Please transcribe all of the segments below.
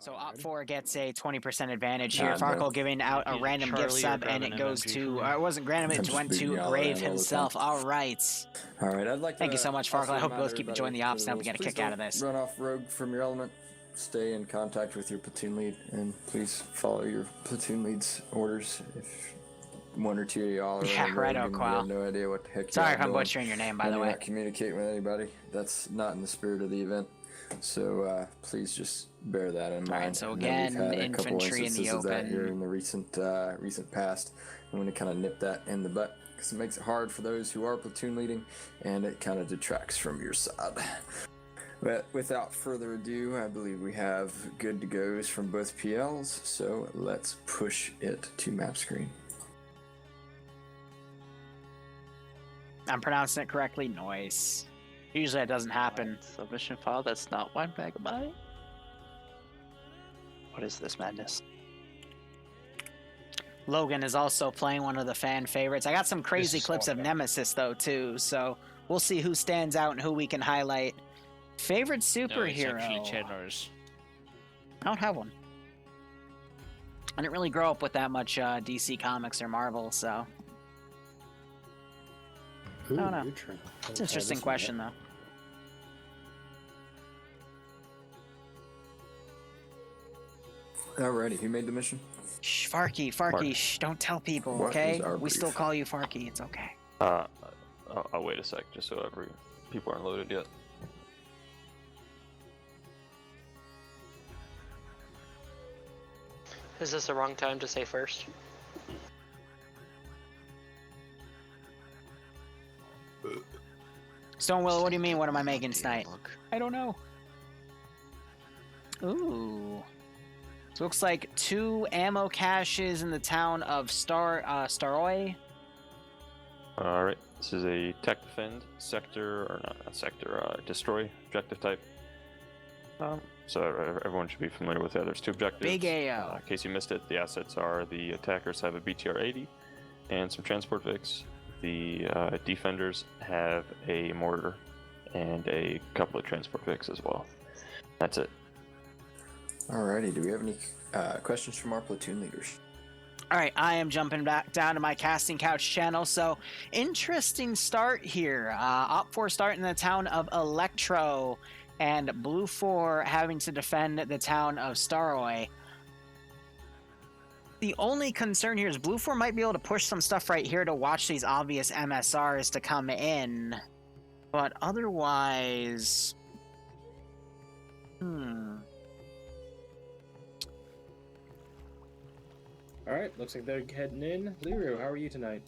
So OPFOR gets a 20% advantage here. Farkle giving out a random gift sub, and it goes to, it wasn't random, it went to Grave himself. All right. I'd like to Thank you so much, Farkle. I hope you both keep enjoying the ops. Now we get a kick out of this. Run off rogue from your element. Stay in contact with your platoon lead, and please follow your platoon lead's orders. If one or two of y'all are right, you have no idea what the heck. Sorry if I'm butchering your name, by the way. Not communicate with anybody. That's not in the spirit of the event. So please just bear that in mind. Alright, so again, we've had a couple infantry in the instances of that open. here in the recent past. I'm going to kind of nip that in the butt because it makes it hard for those who are platoon leading, and it kind of detracts from your side. But without further ado, I believe we have good to goes from both PLs. So let's push it to map screen. I'm pronouncing it correctly. Noise. Usually that doesn't happen. Submission file, that's not 1 megabyte. What is this madness? Logan is also playing one of the fan favorites. I got some crazy clips of Nemesis, though, too. So we'll see who stands out and who we can highlight. Favorite superhero? I don't have one. I didn't really grow up with that much DC Comics or Marvel, so... I don't know. It's an interesting question, though. Alrighty, who made the mission? Shh, Farky, shh, don't tell people, okay? We still call you Farky, it's okay. I'll wait a sec, just so people aren't loaded yet. Is this the wrong time to say first? Stonewell, what do you mean, what am I making tonight? I don't know. Ooh. So it looks like 2 ammo caches in the town of Staroy. Alright, this is a tech defend sector, or not sector, destroy objective type. So everyone should be familiar with that. There's 2 objectives. Big AO. In case you missed it, the assets are the attackers have a BTR-80 and some transport Vics. The defenders have a mortar and a couple of transport Vics as well. That's it. Alrighty, do we have any questions from our platoon leaders? Alright, I am jumping back down to my Casting Couch channel. So, interesting start here. OPFOR starting in the town of Electro, and BLUFOR having to defend the town of Staroy. The only concern here is BLUFOR might be able to push some stuff right here to watch these obvious MSRs to come in. But otherwise... Alright, looks like they're heading in. Liru, how are you tonight?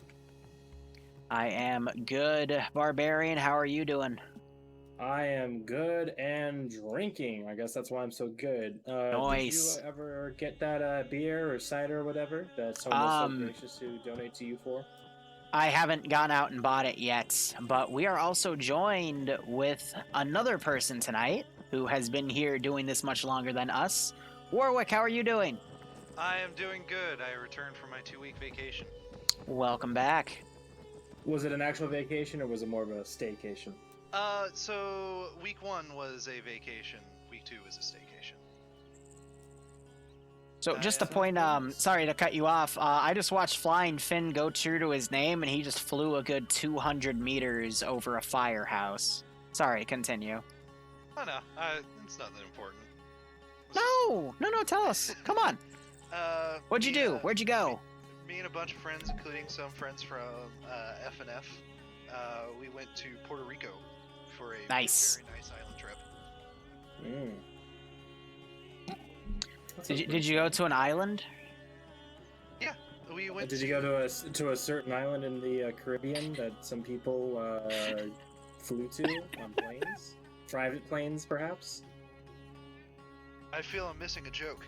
I am good. Barbarian, how are you doing? I am good and drinking. I guess that's why I'm so good. Nice. Did you ever get that beer or cider or whatever that someone was so gracious to donate to you for? I haven't gone out and bought it yet, but we are also joined with another person tonight who has been here doing this much longer than us. Warwick, how are you doing? I am doing good. I returned from my 2-week vacation. Welcome back. Was it an actual vacation or was it more of a staycation? So week 1 was a vacation. Week 2 was a staycation. So just to point, sorry to cut you off, I just watched Flying Finn go true to his name, and he just flew a good 200 meters over a firehouse. Sorry, continue. Oh no, it's nothing important. No, tell us. Come on. What'd you do? Where'd you go? Me and a bunch of friends, including some friends from FNF, we went to Puerto Rico for a very nice island trip. Did you go to an island? Yeah, we went. Did you go to a certain island in the Caribbean that some people flew to on planes? Private planes, perhaps? I feel I'm missing a joke.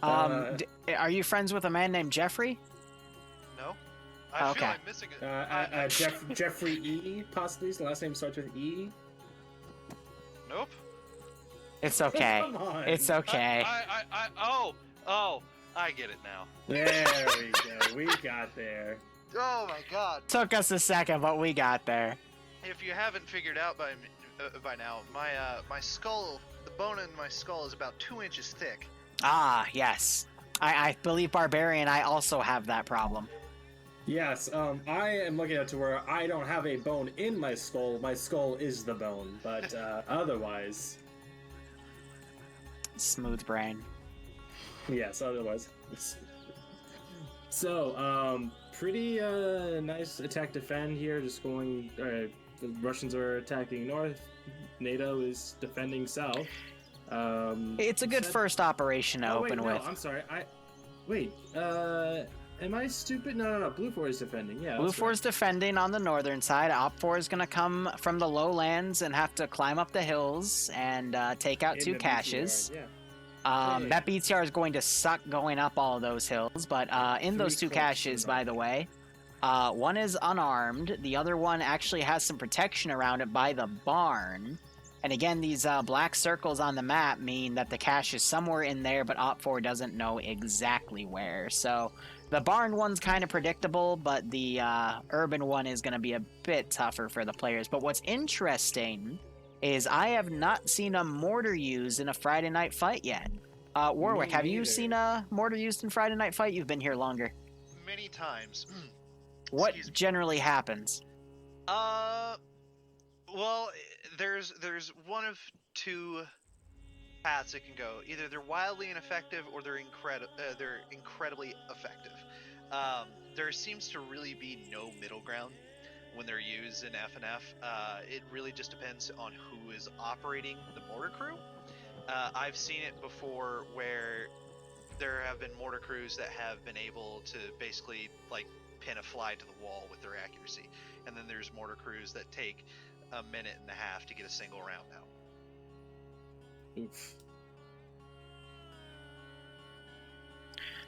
Are you friends with a man named Jeffrey? No. I feel I'm missing it. Jeffrey E, possibly. His last name starts with E. Nope. It's okay. Come on. It's okay. I get it now. There we go. We got there. Oh my god. Took us a second, but we got there. If you haven't figured out by by now. My skull, the bone in my skull is about 2 inches thick. Ah, yes. I believe Barbarian, I also have that problem. Yes, I am looking at to where I don't have a bone in my skull. My skull is the bone, but otherwise, Smooth brain. yes. Otherwise, so pretty nice attack defend here. Just going. The Russians are attacking north. NATO is defending south. It's a good first operation to open with. I'm sorry. Wait. Am I stupid? No. BLUFOR is defending. Yeah. BLUFOR is defending on the northern side. OPFOR is going to come from the lowlands and have to climb up the hills and take out 2 caches. That BTR is going to suck going up all of those hills, but in those 2 caches, by the way, one is unarmed. The other one actually has some protection around it by the barn. And again, these black circles on the map mean that the cache is somewhere in there, but OPFOR doesn't know exactly where. So the barn one's kind of predictable, but the urban one is going to be a bit tougher for the players. But what's interesting is I have not seen a mortar used in a Friday night fight yet. Warwick, have you seen a mortar used in Friday night fight? You've been here longer. Many times. What generally happens? Well, there's one of 2 paths it can go. Either they're wildly ineffective or they're incredibly effective. There seems to really be no middle ground when they're used in FNF. It really just depends on who is operating the mortar crew. I've seen it before where there have been mortar crews that have been able to basically like pin a fly to the wall with their accuracy, and then there's mortar crews that take a minute and a half to get a single round out. Oof.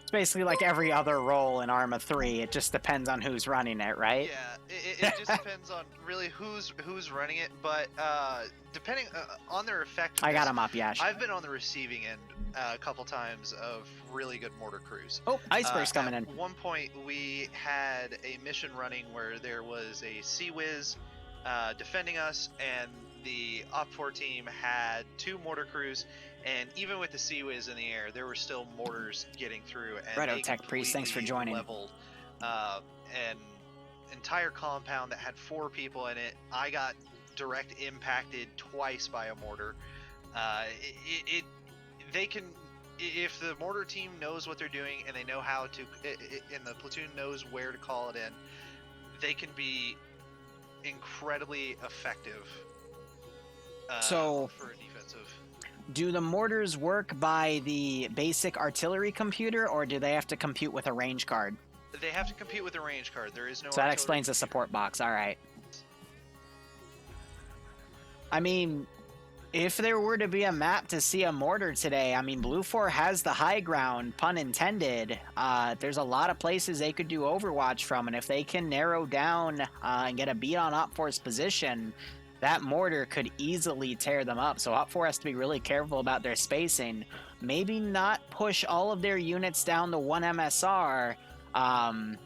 It's basically like every other role in Arma 3. It just depends on who's running it, right? Yeah, it just depends on really who's running it, but depending on their effectiveness. I got him up, Yash. I've been on the receiving end a couple times of really good mortar crews. Oh, iceberg's coming in. At one point, we had a mission running where there was a Sea Whiz defending us, and the OPFOR team had 2 mortar crews, and even with the Sea Whiz in the air, there were still mortars getting through. And Righto, Tech Priest, thanks for joining. Leveled an entire compound that had 4 people in it. I got direct impacted twice by a mortar. They can, if the mortar team knows what they're doing and they know how to, and the platoon knows where to call it in, they can be incredibly effective. So for a defensive. Do the mortars work by the basic artillery computer, or do they have to compute with a range card? They have to compute with a range card. There is no. So that explains the support box. All right. I mean, if there were to be a map to see a mortar today, I mean, BLUFOR has the high ground, pun intended. There's a lot of places they could do Overwatch from, and if they can narrow down and get a beat on OPFOR's position, that mortar could easily tear them up. So OPFOR has to be really careful about their spacing. Maybe not push all of their units down to 1 MSR.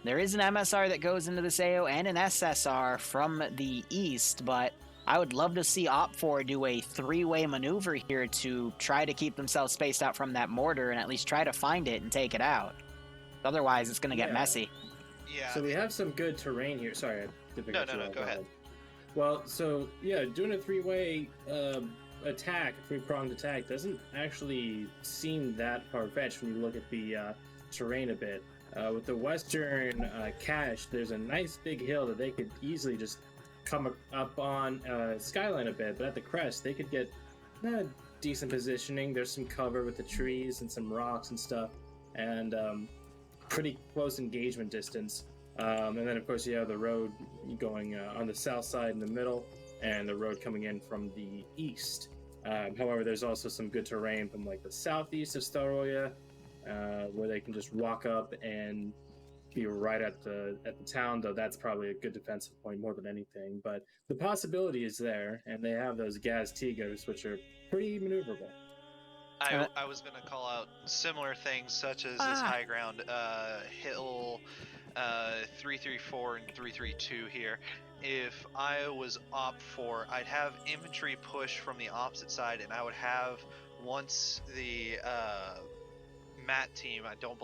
There is an MSR that goes into this AO and an SSR from the east, but I would love to see OPFOR do a 3-way maneuver here to try to keep themselves spaced out from that mortar and at least try to find it and take it out. Otherwise, it's going to get messy. Yeah. So we have some good terrain here. Sorry, No, go ahead. Well, so yeah, doing a 3-way attack, 3-pronged attack, doesn't actually seem that far-fetched when you look at the terrain a bit. With the western cache, there's a nice big hill that they could easily just come up on skyline a bit, but at the crest, they could get decent positioning. There's some cover with the trees and some rocks and stuff, and pretty close engagement distance. And then, of course, you have the road going on the south side in the middle, and the road coming in from the east. However, there's also some good terrain from like the southeast of Staroya, where they can just walk up and be right at the town. Though that's probably a good defensive point more than anything. But the possibility is there, and they have those Gaz Tigers, which are pretty maneuverable. I was going to call out similar things such as this high ground hill 334 and 332 here. if I was OPFOR, I'd have infantry push from the opposite side, and I would have, once the MAT team, I don't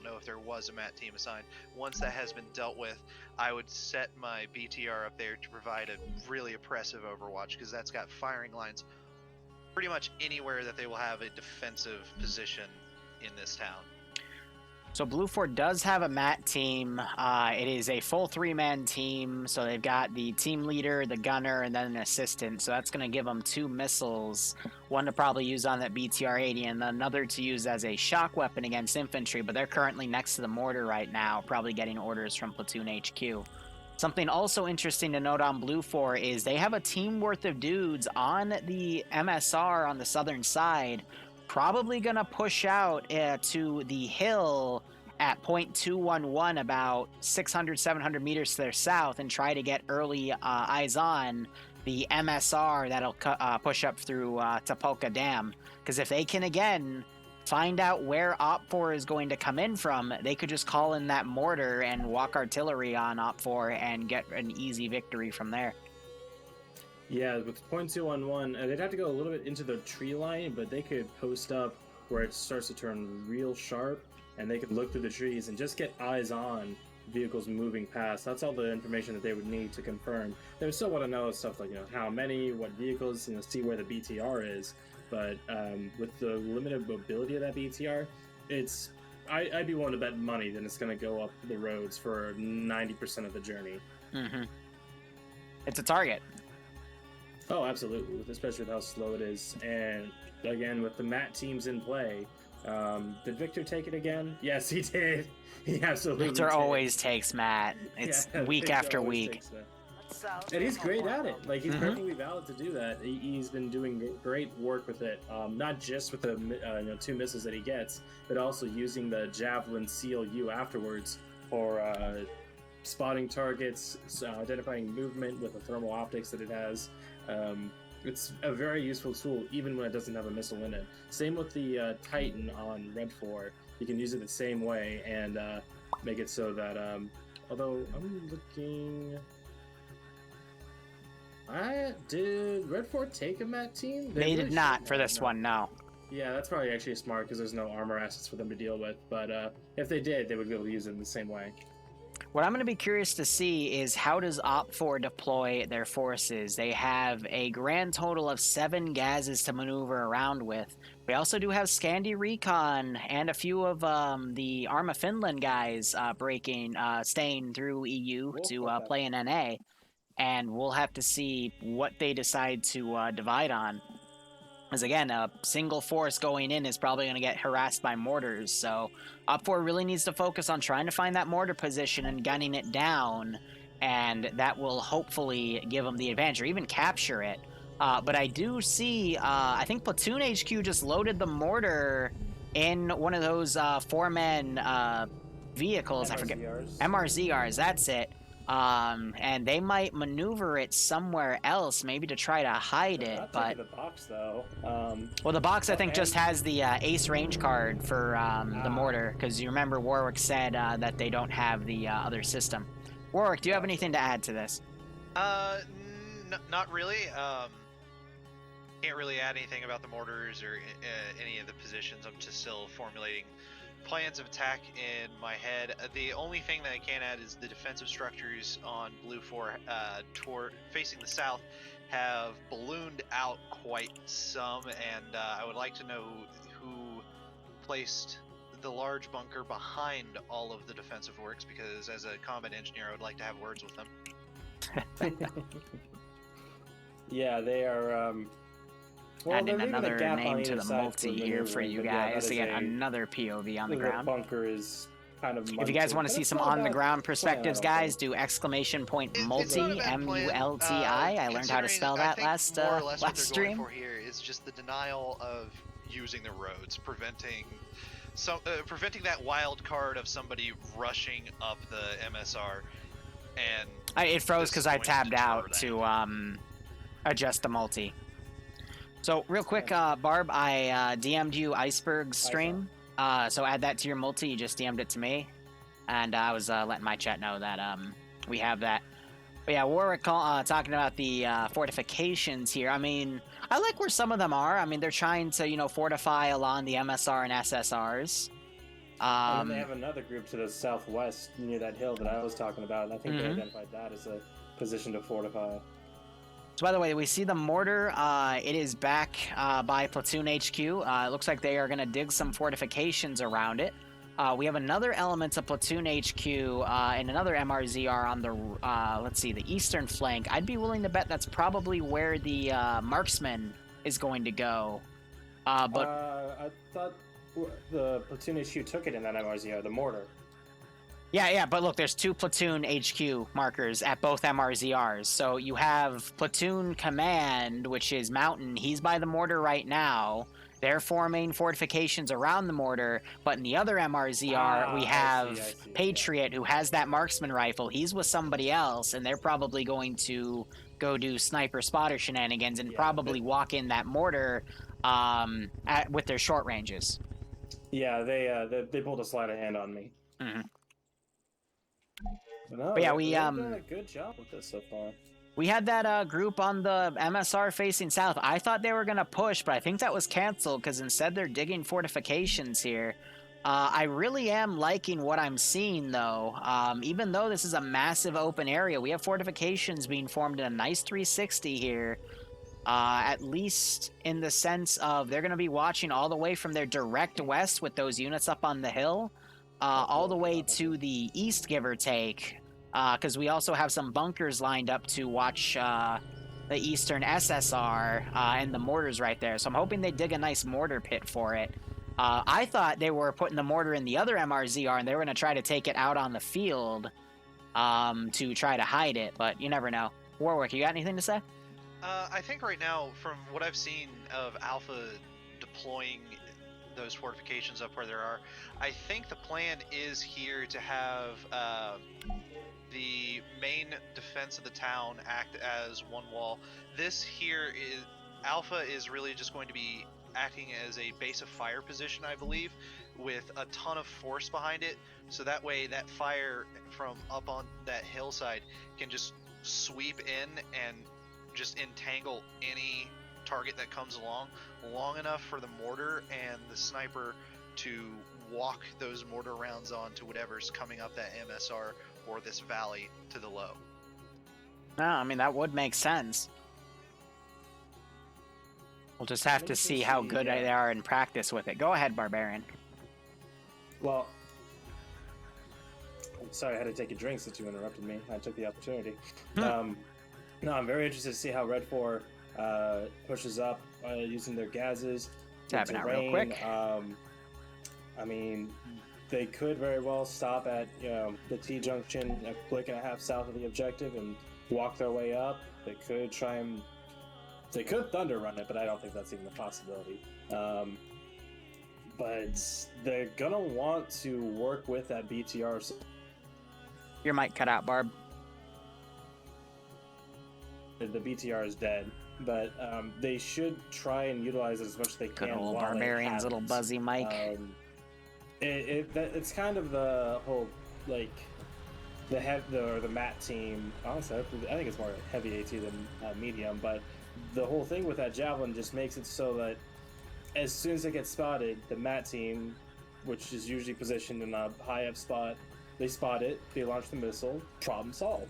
know if there was a MAT team assigned, once that has been dealt with, I would set my BTR up there to provide a really oppressive overwatch, because that's got firing lines pretty much anywhere that they will have a defensive position in this town. So BLUFOR does have a MAT team. It is a full 3-man team. So they've got the team leader, the gunner, and then an assistant. So that's going to give them 2 missiles. One to probably use on that BTR-80 and another to use as a shock weapon against infantry. But they're currently next to the mortar right now, probably getting orders from Platoon HQ. Something also interesting to note on BLUFOR is they have a team worth of dudes on the MSR on the southern side, probably going to push out to the hill at point 211, about 600, 700 meters to their south, and try to get early eyes on the MSR that'll push up through Topolka Dam. Because if they can, again, find out where OPFOR is going to come in from, they could just call in that mortar and walk artillery on OPFOR and get an easy victory from there. Yeah, with .211, they'd have to go a little bit into the tree line, but they could post up where it starts to turn real sharp, and they could look through the trees and just get eyes on vehicles moving past. That's all the information that they would need to confirm. They would still want to know stuff like, how many, what vehicles, see where the BTR is. But with the limited mobility of that BTR, I'd be willing to bet money that it's going to go up the roads for 90% of the journey. Mm-hmm. It's a target. Oh, absolutely, especially with how slow it is. And again, with the MAT teams in play, did Victor take it again? Yes, he did. He absolutely Victor did. always takes Matt. It's week Victor after always week. takes that. And he's great at it. Like, he's perfectly valid to do that. He's been doing great work with it, not just with the 2 misses that he gets, but also using the Javelin CLU afterwards for spotting targets, identifying movement with the thermal optics that it has. It's a very useful tool, even when it doesn't have a missile in it. Same with the Titan on Red 4. You can use it the same way and make it so that, although I'm looking... did Red 4 take a MAT team? They did not for this one, no. Yeah, that's probably actually smart because there's no armor assets for them to deal with. But if they did, they would be able to use it in the same way. What I'm going to be curious to see is how does OPFOR deploy their forces? They have a grand total of 7 gases to maneuver around with. We also do have Scandi Recon and a few of the Arma Finland guys staying through EU to play in NA. And we'll have to see what they decide to divide on. Because again, a single force going in is probably going to get harassed by mortars. So OPFOR really needs to focus on trying to find that mortar position and gunning it down. And that will hopefully give them the advantage or even capture it. But I do see, I think Platoon HQ just loaded the mortar in one of those 4-man vehicles. MRZRs. I forget. MRZRs, that's it. And they might maneuver it somewhere else, maybe to try to hide it. But the box, though. Well, the box I think just has the ace range card for the mortar, because you remember Warwick said that they don't have the other system. Warwick, do you have anything to add to this? Not really. Can't really add anything about the mortars or any of the positions. I'm just still formulating plans of attack in my head. The only thing that I can add is the defensive structures on BLUFOR facing the south have ballooned out quite some, and I would like to know who placed the large bunker behind all of the defensive works, because as a combat engineer I would like to have words with them. Yeah, they are Adding another name to the multi here for you guys to get another POV on the ground. Bunker is kind of if you guys want to see some on-the-ground perspectives, guys, do !multi, M-U-L-T-I. I learned how to spell that last stream. For here is just the denial of using the roads, preventing that wild card of somebody rushing up the MSR. And it froze because I tabbed out to adjust the multi. So real quick, Barb, I DM'd you Iceberg's stream. So add that to your multi. You just DM'd it to me, and I was letting my chat know that we have that. But yeah, Warwick talking about the fortifications here. I mean, I like where some of them are. I mean, they're trying to, fortify along the MSR and SSRs. And then they have another group to the southwest near that hill that I was talking about, and I think they identified that as a position to fortify. So by the way, we see the mortar. It is back by Platoon HQ. It looks like they are going to dig some fortifications around it. We have another element of Platoon HQ and another MRZR on the, let's see, the eastern flank. I'd be willing to bet that's probably where the marksman is going to go. I thought the Platoon HQ took it in that MRZR, the mortar. Yeah, but look, there's 2 Platoon HQ markers at both MRZRs. So you have Platoon Command, which is Mountain. He's by the mortar right now. They're forming fortifications around the mortar, but in the other MRZR, we have Patriot, who has that marksman rifle. He's with somebody else, and they're probably going to go do sniper spotter shenanigans and probably walk in that mortar with their short ranges. Yeah, they pulled a sleight of hand on me. Mm-hmm. No, but yeah, we've done a good job with this so far. We had that group on the MSR facing south. I thought they were going to push, but I think that was canceled because instead they're digging fortifications here. I really am liking what I'm seeing, though. Even though this is a massive open area, we have fortifications being formed in a nice 360 here. At least in the sense of they're going to be watching all the way from their direct west with those units up on the hill, all the way to the east, give or take. Because we also have some bunkers lined up to watch the eastern SSR and the mortars right there. So I'm hoping they dig a nice mortar pit for it. I thought they were putting the mortar in the other MRZR and they were going to try to take it out on the field to try to hide it, but you never know. Warwick, you got anything to say? I think right now, from what I've seen of Alpha deploying those fortifications up where there are, I think the plan is here to have the main defense of the town act as one wall. This here is Alpha is really just going to be acting as a base of fire position, I believe, with a ton of force behind it, so that way that fire from up on that hillside can just sweep in and just entangle any target that comes along long enough for the mortar and the sniper to walk those mortar rounds on to whatever's coming up that MSR or this valley to the low. No, I mean, that would make sense. We'll just have to see how good they are in practice with it. Go ahead, Barbarian. Well, I'm sorry I had to take a drink since you interrupted me. I took the opportunity. No, I'm very interested to see how Red 4 pushes up using their gases. Tapping out real quick. I mean, they could very well stop at the T-junction a click and a half south of the objective and walk their way up. They could try and... They could thunder run it, but I don't think that's even a possibility. But they're gonna want to work with that BTR. Your mic cut out, Barb. The BTR is dead, but they should try and utilize it as much as they can. Good old Barbarian's little buzzy mic. It's kind of the whole like the MAT team. Honestly, I think it's more heavy AT than medium, but the whole thing with that javelin just makes it so that as soon as it gets spotted, the MAT team, which is usually positioned in a high up spot, they spot it, they launch the missile, problem solved.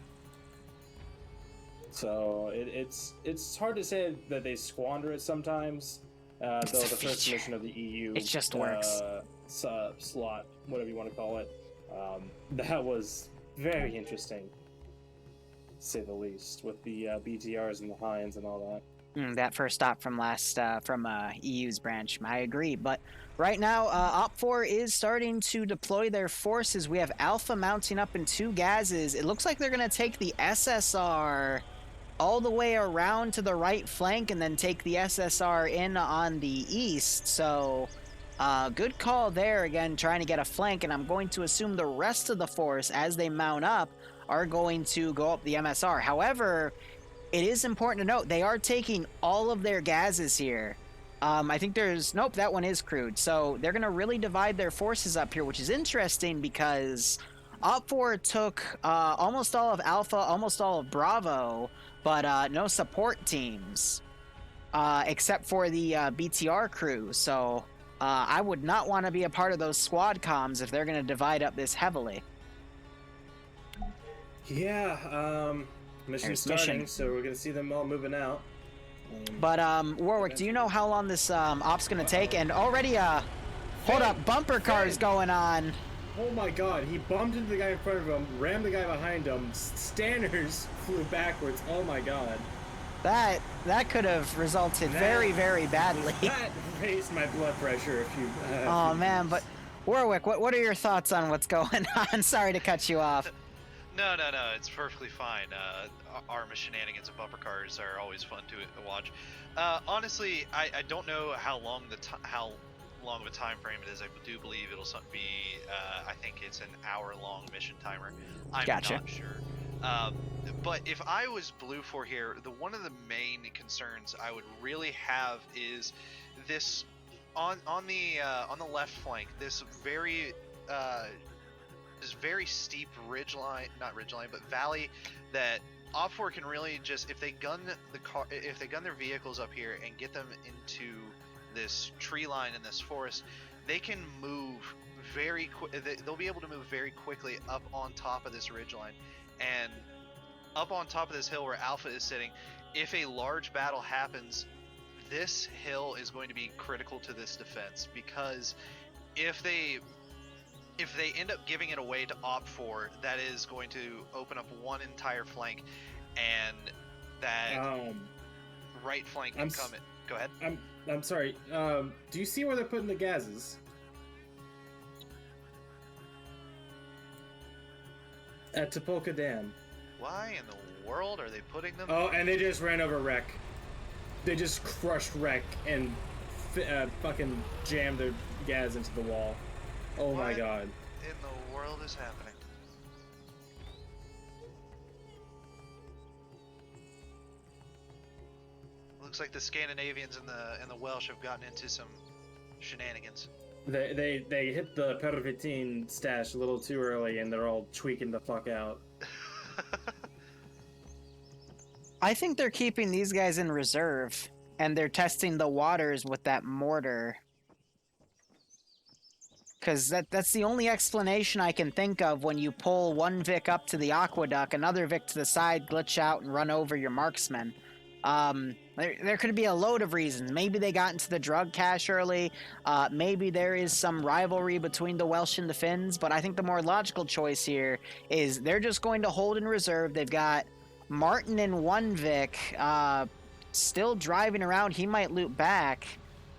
So it's hard to say that they squander it sometimes. Though the first mission of the EU, it just works. Slot, whatever you want to call it, that was very interesting, to say the least, with the BTRs and the Hinds and all that. That first stop from EU's branch, I agree. But right now, OPFOR is starting to deploy their forces. We have Alpha mounting up in 2 gases. It looks like they're going to take the SSR all the way around to the right flank and then take the SSR in on the east. So good call there, again, trying to get a flank, and I'm going to assume the rest of the force, as they mount up, are going to go up the MSR. However, it is important to note they are taking all of their gases here. I think nope, that one is crude. So they're going to really divide their forces up here, which is interesting because OPFOR took almost all of Alpha, almost all of Bravo, but no support teams, except for the BTR crew. So I would not want to be a part of those squad comms if they're going to divide up this heavily. Yeah, mission's starting, so we're gonna see them all moving out. But Warwick, do you know how long this op's going to take? And already, hold up, bumper cars going on. Oh my god, he bumped into the guy in front of him, rammed the guy behind him, Stanners flew backwards. Oh my god. That could have resulted very, very badly. That raised my blood pressure if you... Oh man, but Warwick, what are your thoughts on what's going on? Sorry to cut you off. No, it's perfectly fine. Arma shenanigans and bumper cars are always fun to watch. Honestly, I don't know how long how long of a time frame it is. I do believe it'll be, I think it's an hour-long mission timer. I'm Gotcha. not sure. But if I was BLUFOR here, one of the main concerns I would really have is this on the left flank. This very steep not ridge line, but valley that OPFOR can really just, if they gun their vehicles up here and get them into this tree line in this forest, they can move very quick. They'll be able to move very quickly up on top of this ridge line, and up on top of this hill where Alpha is sitting. If a large battle happens, this hill is going to be critical to this defense, because if they end up giving it away to OPFOR, that is going to open up one entire flank, and that right flank can come in. Go ahead. I'm sorry. Do you see where they're putting the gases? At Topolka Dam. Why in the world are they putting them? Oh, and they just ran over Wreck. They just crushed Wreck and fucking jammed their gas into the wall. Oh my god. In the world is happening? Looks like the Scandinavians and the Welsh have gotten into some shenanigans. They hit the Pervitin stash a little too early, and they're all tweaking the fuck out. I think they're keeping these guys in reserve, and they're testing the waters with that mortar. Because that's the only explanation I can think of when you pull one Vic up to the aqueduct, another Vic to the side, glitch out, and run over your marksmen. There could be a load of reasons. Maybe they got into the drug cache early. Maybe there is some rivalry between the Welsh and the Finns. But I think the more logical choice here is they're just going to hold in reserve. They've got Martin and one Vic still driving around. He might loop back.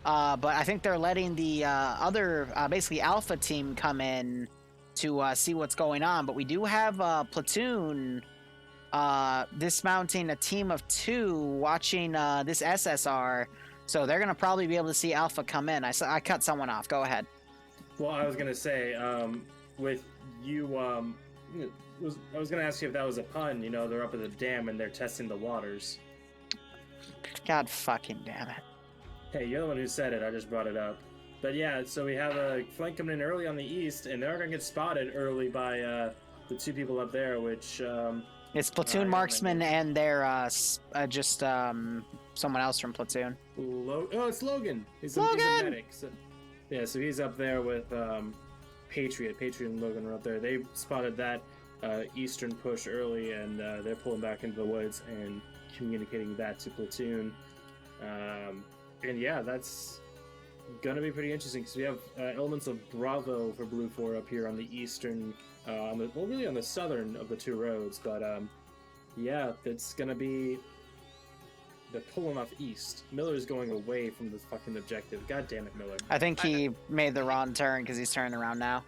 But I think they're letting the other, basically Alpha team come in to see what's going on. But we do have a platoon dismounting a team of 2 watching this SSR. So they're going to probably be able to see Alpha come in. I cut someone off. Go ahead. Well, I was going to say, with you, I was going to ask you if that was a pun. You know, they're up at the dam and they're testing the waters. God fucking damn it. Hey, you're the one who said it. I just brought it up. But yeah, so we have a flank coming in early on the east, and they're going to get spotted early by the 2 people up there, which... it's Platoon Marksman and they're just someone else from Platoon. Oh, it's Logan! He's Logan! He's a medic. So, yeah, so he's up there with Patriot. Patriot and Logan are up there. They spotted that eastern push early, and they're pulling back into the woods and communicating that to Platoon. And yeah, that's gonna be pretty interesting because we have elements of Bravo for BLUFOR up here on the eastern, really on the southern of the 2 roads. But yeah, it's gonna be, they're pulling off east. Miller's going away from the fucking objective. God damn it, Miller. I think he made the wrong turn because he's turning around now.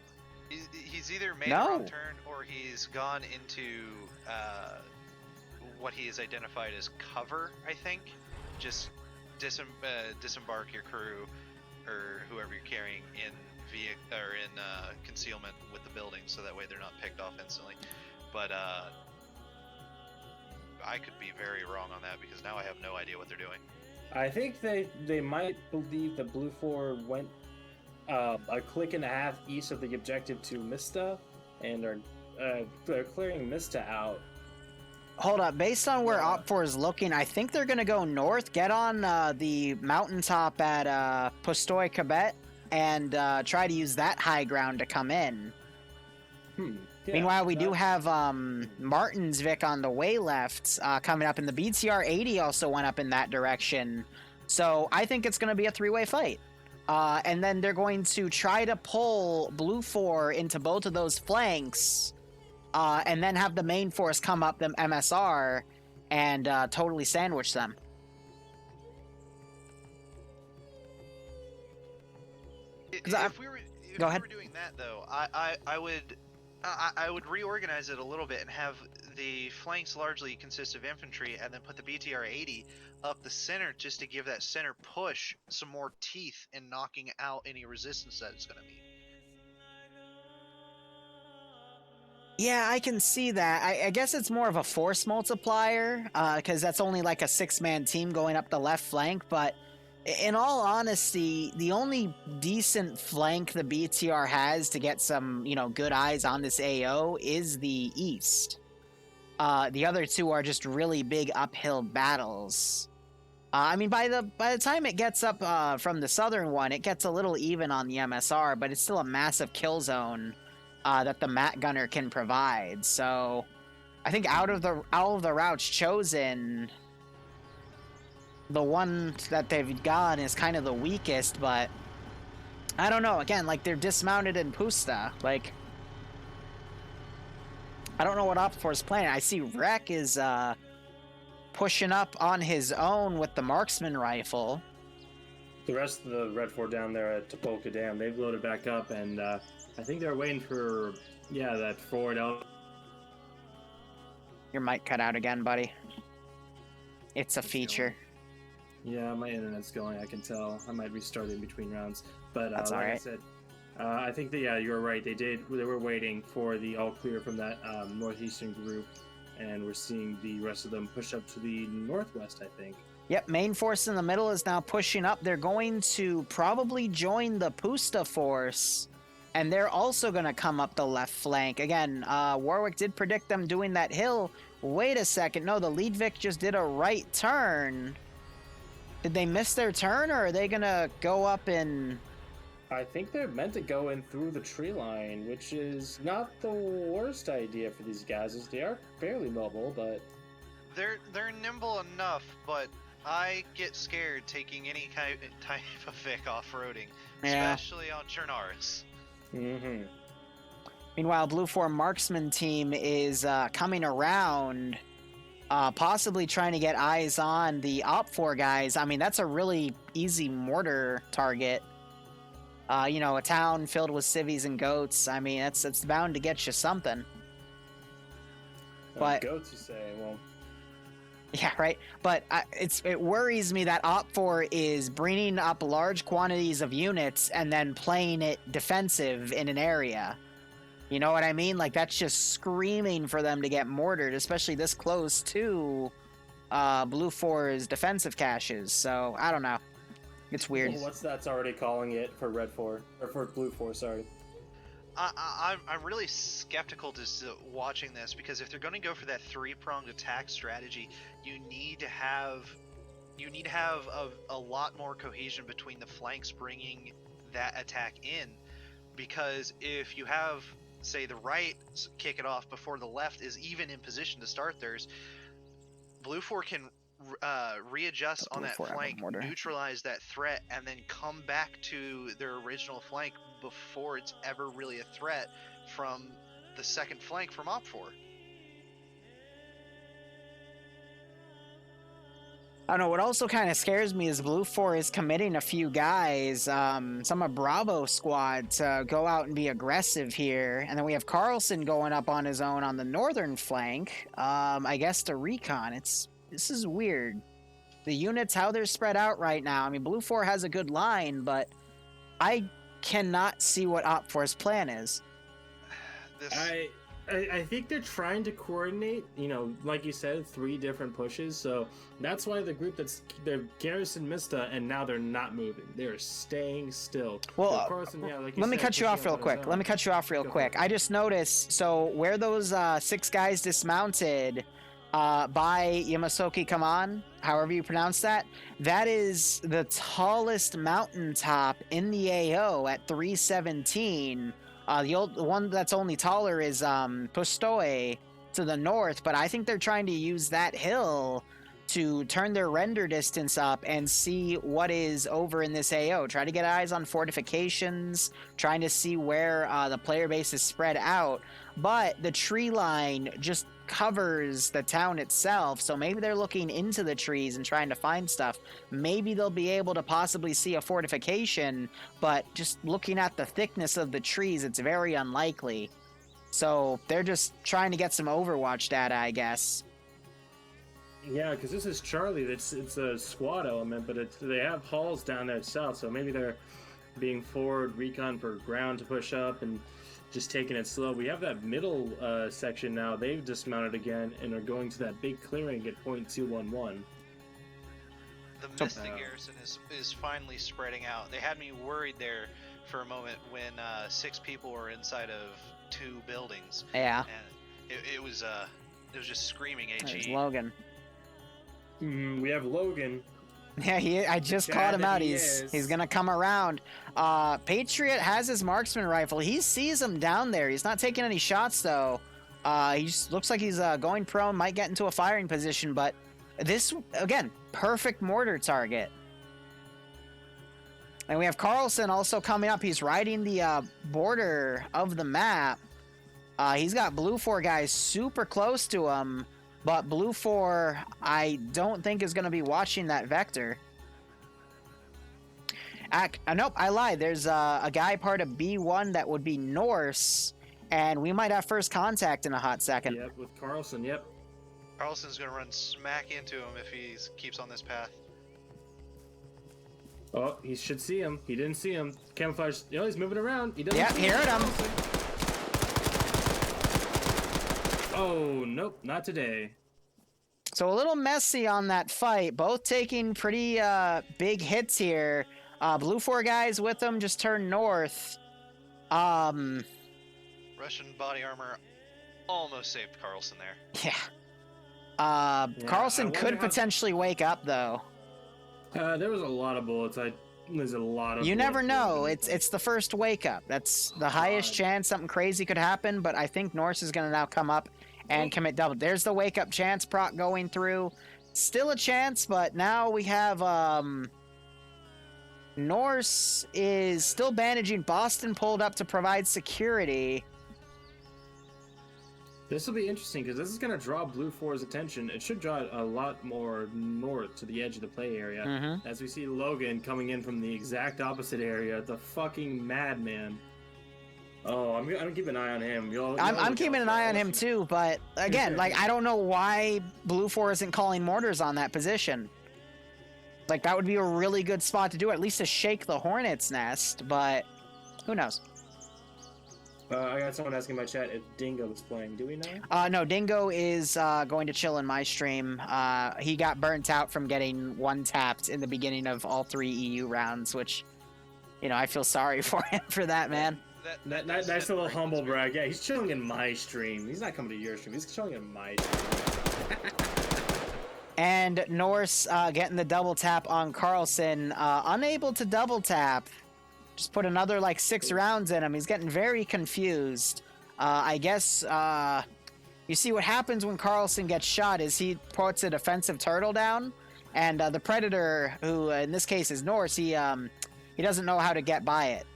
He's either made the wrong turn or he's gone into what he has identified as cover. I think just disembark your crew or whoever you're carrying in concealment with the building, so that way they're not picked off instantly. But I could be very wrong on that because now I have no idea what they're doing. I think they might believe that BLUFOR went a click and a half east of the objective to Mista and are they're clearing Mista out. Hold up. Based on where Yeah. OPFOR is looking, I think they're going to go north, get on the mountaintop at Pustoy Kabet, and try to use that high ground to come in. Yeah, Meanwhile, we do that- have Martinsvik on the way left coming up, and the BTR 80 also went up in that direction. So I think it's going to be a three-way fight. And then they're going to try to pull BLUFOR into both of those flanks, and then have the main force come up the MSR and totally sandwich them. If we were Go ahead. doing that though, I would reorganize it a little bit and have the flanks largely consist of infantry, and then put the BTR 80 up the center just to give that center push some more teeth in knocking out any resistance that it's going to meet. Yeah, I can see that. I guess it's more of a force multiplier, because that's only like a 6-man team going up the left flank. But in all honesty, the only decent flank the BTR has to get some, good eyes on this AO is the east. The other two are just really big uphill battles. I mean, by the time it gets up from the southern one, it gets a little even on the MSR, but it's still a massive kill zone that the Mat Gunner can provide. So I think out of the routes chosen, the one that they've gone is kind of the weakest, but I don't know. Again, like, they're dismounted in Pusta. Like, I don't know what OPFOR's playing. I see Rek is pushing up on his own with the marksman rifle. The rest of the Red 4 down there at Topolka Dam, they've loaded back up, and I think they're waiting for, that forward out. Your mic cut out again, buddy. It's a feature. Yeah, my internet's going, I can tell. I might restart in between rounds. But That's like I alright. said, I think that, you're right. They were waiting for the all clear from that northeastern group, and we're seeing the rest of them push up to the northwest, I think. Yep, main force in the middle is now pushing up. They're going to probably join the Pusta force, and they're also going to come up the left flank. Again, Warwick did predict them doing that hill. Wait a second. No, the Leadvik just did a right turn. Did they miss their turn, or are they going to go up in... I think they're meant to go in through the tree line, which is not the worst idea for these guys, as they are fairly mobile, but... They're nimble enough, but I get scared taking any type of Vic off-roading, Yeah. especially on Chernaris. Mm-hmm. Meanwhile, BLUFOR marksman team is coming around, possibly trying to get eyes on the OPFOR guys. I mean, that's a really easy mortar target. A town filled with civvies and goats. I mean, it's bound to get you something. But- Goats, you say? Well, Yeah, right. But it worries me that OPFOR is bringing up large quantities of units and then playing it defensive in an area. You know what I mean? Like, that's just screaming for them to get mortared, especially this close to BLUFOR's defensive caches. So, I don't know. It's weird. what's that's already calling it for Red 4, or for Blue 4, sorry. I'm really skeptical just watching this, because if they're going to go for that three-pronged attack strategy, you need to have a lot more cohesion between the flanks bringing that attack in, because if you have, say, the right kick it off before the left is even in position to start theirs, BLUFOR can readjust on that BLUFOR have a flank, mortar. neutralize that threat, and then come back to their original flank before it's ever really a threat from the second flank from OPFOR. I don't know. What also kind of scares me is BLUFOR is committing a few guys, some of Bravo squad, to go out and be aggressive here. And then we have Carlson going up on his own on the northern flank, I guess to recon. This is weird. The units, how they're spread out right now. I mean, BLUFOR has a good line, but I cannot see what OPFOR's plan is. This, I I think they're trying to coordinate, you know, like you said, 3 different pushes. So that's why the group they're Garrison Mista, and now they're not moving. They're staying still. Well, Of course, yeah, like let me said, cut you off pushing real up on quick. his Let me own. cut you off real Go for quick. it. I just noticed, so where those 6 guys dismounted by Yamasoki Kaman, however you pronounce that, that is the tallest mountaintop in the AO at 317. The one that's only taller is Pustoe to the north, but I think they're trying to use that hill to turn their render distance up and see what is over in this AO. Try to get eyes on fortifications, trying to see where the player base is spread out. But the tree line just covers the town itself, so maybe they're looking into the trees and trying to find stuff. Maybe they'll be able to possibly see a fortification, but just looking at the thickness of the trees, it's very unlikely. So they're just trying to get some Overwatch data, I guess. Yeah, because this is Charlie. It's a squad element, but they have halls down there south, so maybe they're being forward recon for ground to push up and just taking it slow. We have that middle section now. They've dismounted again and are going to that big clearing at .211. The Mista garrison is finally spreading out. They had me worried there for a moment when 6 people were inside of 2 buildings. Yeah. And it was just screaming There's HE. Logan. We have Logan. Yeah, I just The caught guy him that out. he He's is. gonna come around. Patriot has his marksman rifle. He sees him down there. He's not taking any shots though. He just looks like he's going prone. Might get into a firing position, but this again, perfect mortar target. And we have Carlson also coming up. He's riding the border of the map. He's got BLUFOR guys super close to him. But BLUFOR, I don't think is going to be watching that vector. Nope, I lied. There's a guy part of B1 that would be Norse, and we might have first contact in a hot second. Yep, with Carlson, yep. Carlson's gonna run smack into him if he keeps on this path. Oh, he should see him. He didn't see him. Camouflage. You know, he's moving around. He doesn't Yep, see heard him. Oh, nope, not today. So a little messy on that fight. Both taking pretty big hits here. BLUFOR guys with them just turned north. Russian body armor almost saved Carlson there. Yeah. Carlson I could wonder how- potentially wake up though. There was a lot of bullets. There's a lot of. You never bullets know. flying. It's the first wake up. That's the highest chance something crazy could happen. But I think Norse is gonna now come up and commit double. There's the wake up chance proc going through. Still a chance, but now we have Norse is still bandaging. Boston pulled up to provide security. This will be interesting because this is going to draw BLUFOR's attention. It should draw a lot more north to the edge of the play area. Mm-hmm. As we see Logan coming in from the exact opposite area, the fucking madman. Oh, I'm gonna keep an eye on him. I'm keeping an eye on him too, but again, like I don't know why BLUFOR isn't calling mortars on that position. Like that would be a really good spot to do, at least to shake the hornet's nest. But who knows? I got someone asking in my chat if Dingo was playing. Do we know? No, Dingo is going to chill in my stream. He got burnt out from getting one tapped in the beginning of all 3 EU rounds, which, you know, I feel sorry for him for that, man. Nice little humble brag. Yeah, he's chilling in my stream. He's not coming to your stream. He's chilling in my stream. And Norse getting the double tap on Carlson. Unable to double tap. Just put another like 6 rounds in him. He's getting very confused. I guess you see what happens when Carlson gets shot is he puts a defensive turtle down, and the Predator, who in this case is Norse, he doesn't know how to get by it.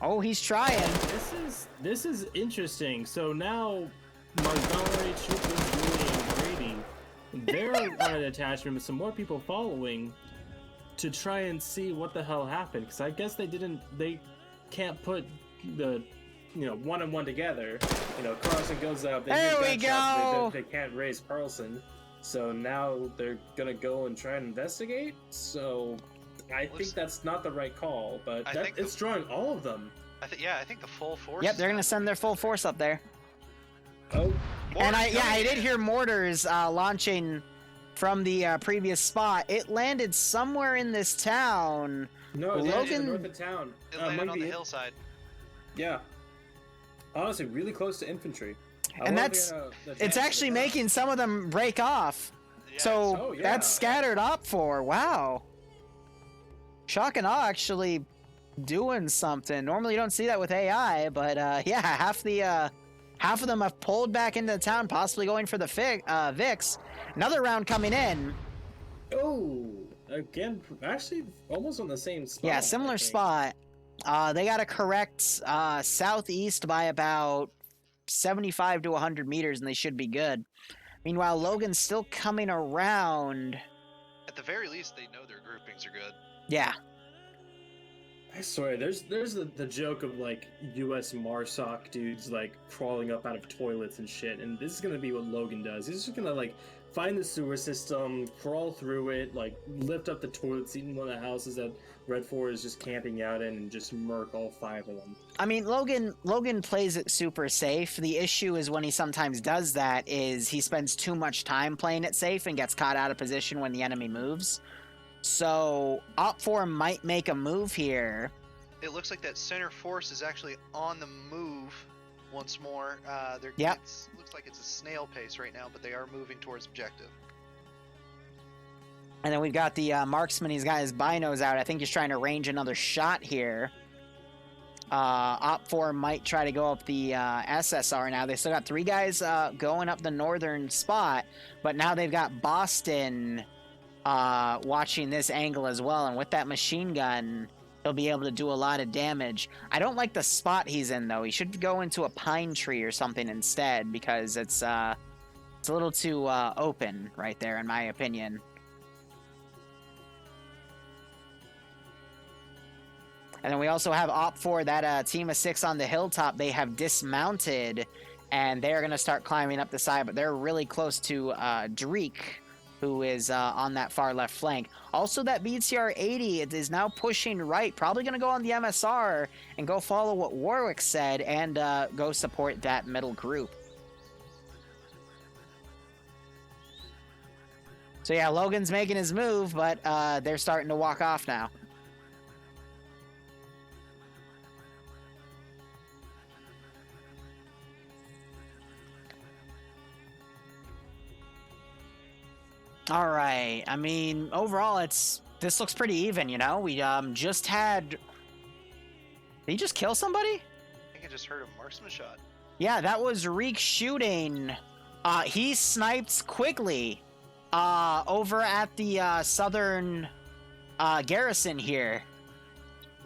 Oh, he's trying. This is interesting. So now Montgomery, Troopers, Julie, and Brady, they're on an attachment with some more people following to try and see what the hell happened. Because I guess they can't put the, you know, 1 and 1 together. You know, Carlson goes up. There we go. They can't raise Carlson. So now they're gonna go and try and investigate. So I think that's not the right call, but it's drawing all of them. I think the full force. Yep, is they're now gonna send their moving full this way. force up there. Oh, And Mortars I coming did in. hear mortars launching from the previous spot. It landed somewhere in this town. no, it's Logan- actually in the north of town. It landed might on be the it. hillside. Yeah. Honestly, really close to infantry. I And wonder that's- if they're gonna attack It's from the actually town. making some of them break off. Yeah, So Oh, yeah. that's scattered OPFOR. Wow. Shock and awe actually doing something. Normally you don't see that with AI, but yeah, half of them have pulled back into the town, possibly going for the Vix. Another round coming in. Oh, again, actually, almost on the same spot. Yeah, I similar think. spot. They got to correct southeast by about 75 to 100 meters, and they should be good. Meanwhile, Logan's still coming around. At the very least, they know their groupings are good. Yeah. I swear, there's the joke of like U.S. MARSOC dudes like crawling up out of toilets and shit, and this is gonna be what Logan does. He's just gonna like find the sewer system, crawl through it, like lift up the toilet seat in one of the houses that Red 4 is just camping out in, and just murk all 5 of them. I mean, Logan plays it super safe. The issue is when he sometimes does that is he spends too much time playing it safe and gets caught out of position when the enemy moves. So OPFOR might make a move here. It looks like that center force is actually on the move once more. Yep. Looks like it's a snail pace right now, but they are moving towards objective. And then we've got the marksman. He's got his binos out. I think he's trying to range another shot here. OPFOR might try to go up the SSR now. They still got 3 guys going up the northern spot, but now they've got Boston watching this angle as well. And with that machine gun, he'll be able to do a lot of damage. I don't like the spot he's in, though. He should go into a pine tree or something instead, because it's a little too open right there, in my opinion. And then we also have OPFOR, that team of 6 on the hilltop. They have dismounted, and they're going to start climbing up the side, but they're really close to Dreek, who is on that far left flank. Also, that BTR-80 it is now pushing right, probably going to go on the MSR and go follow what Warwick said and go support that middle group. So yeah, Logan's making his move, but they're starting to walk off now. All right. I mean, overall, this looks pretty even. You know, we just had. Did he just kill somebody? I think I just heard a marksman shot. Yeah, that was Reek shooting. He sniped quickly over at the southern garrison here.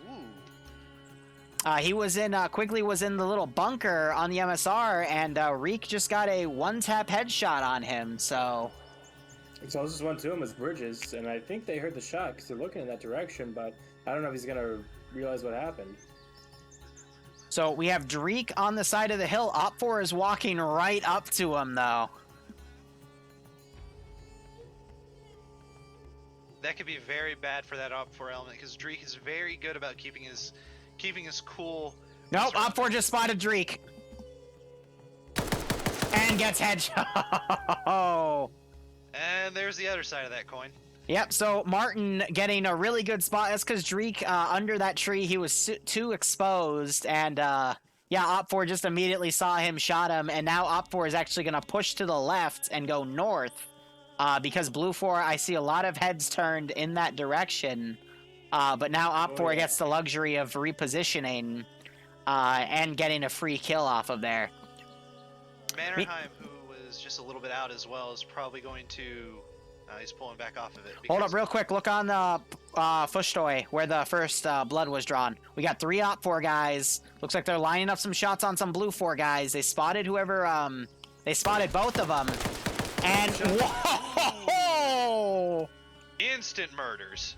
Ooh. He was in quickly was in the little bunker on the MSR, and Reek just got a one-tap headshot on him. So. So I just went to him as bridges, and I think they heard the shot because they're looking in that direction, but I don't know if he's gonna realize what happened. So we have Dreek on the side of the hill. OPFOR is walking right up to him, though. That could be very bad for that OPFOR element because Dreek is very good about keeping his cool. Nope, OPFOR just spotted Dreek. And gets headshot. And there's the other side of that coin. Yep, so Martin getting a really good spot. That's because Dreek, under that tree, he was too exposed. And, yeah, OPFOR just immediately saw him, shot him. And now OPFOR is actually going to push to the left and go north. Because BLUFOR, I see a lot of heads turned in that direction. But now OPFOR gets the luxury of repositioning and getting a free kill off of there. Mannerheim, who was just a little bit out as well, is probably going to... he's pulling back off of it. Hold up real quick. Look on the Fushtoy where the first blood was drawn. We got 3 OPFOR guys. Looks like they're lining up some shots on some BLUFOR guys. They spotted whoever... they spotted both of them. And... Whoa! Instant murders.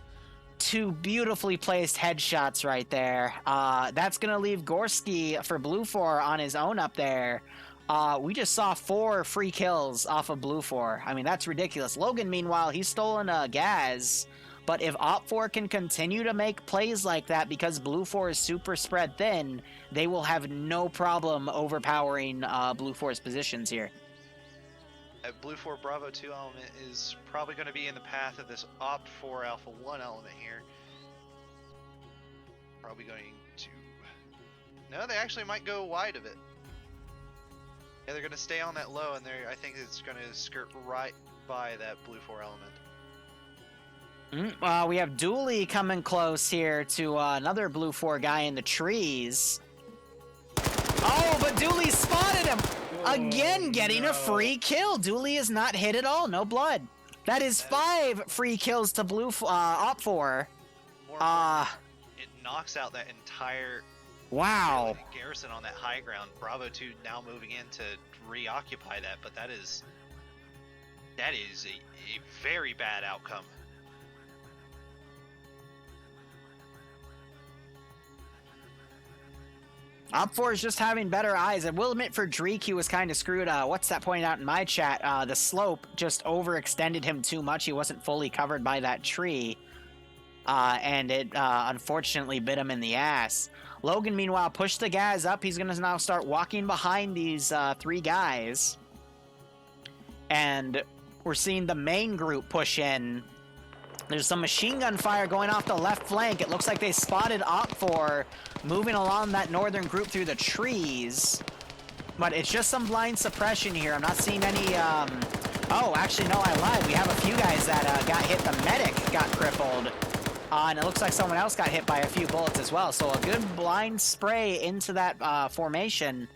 2 beautifully placed headshots right there. That's going to leave Gorski for BLUFOR on his own up there. We just saw 4 free kills off of BLUFOR. I mean, that's ridiculous. Logan, meanwhile, he's stolen Gaz But if OPFOR can continue to make plays like that because BLUFOR is super spread thin, they will have no problem overpowering BLUFOR's positions here. BLUFOR Bravo 2 element is probably going to be in the path of this OPFOR Alpha 1 element here. Probably going to... No, they actually might go wide of it. Yeah, they're going to stay on that low, and I think it's going to skirt right by that BLUFOR element. We have Dooley coming close here to another BLUFOR guy in the trees. Oh, but Dooley spotted him! Again, getting a free kill. Dooley is not hit at all. No blood. That is 5 free kills to OPFOR. It knocks out that entire Wow. garrison on that high ground. Bravo 2 now moving in to reoccupy that, but that is a very bad outcome. OPFOR is just having better eyes. I will admit for Dreek, he was kind of screwed. What's that pointed out in my chat? The slope just overextended him too much. He wasn't fully covered by that tree. And it unfortunately bit him in the ass. Logan, meanwhile, pushed the guys up. He's going to now start walking behind these 3 guys. And we're seeing the main group push in. There's some machine gun fire going off the left flank. It looks like they spotted OPFOR moving along that northern group through the trees. But it's just some blind suppression here. I'm not seeing any... Oh, actually, no, I lied. We have a few guys that got hit. The medic got crippled. And it looks like someone else got hit by a few bullets as well. So a good blind spray into that formation.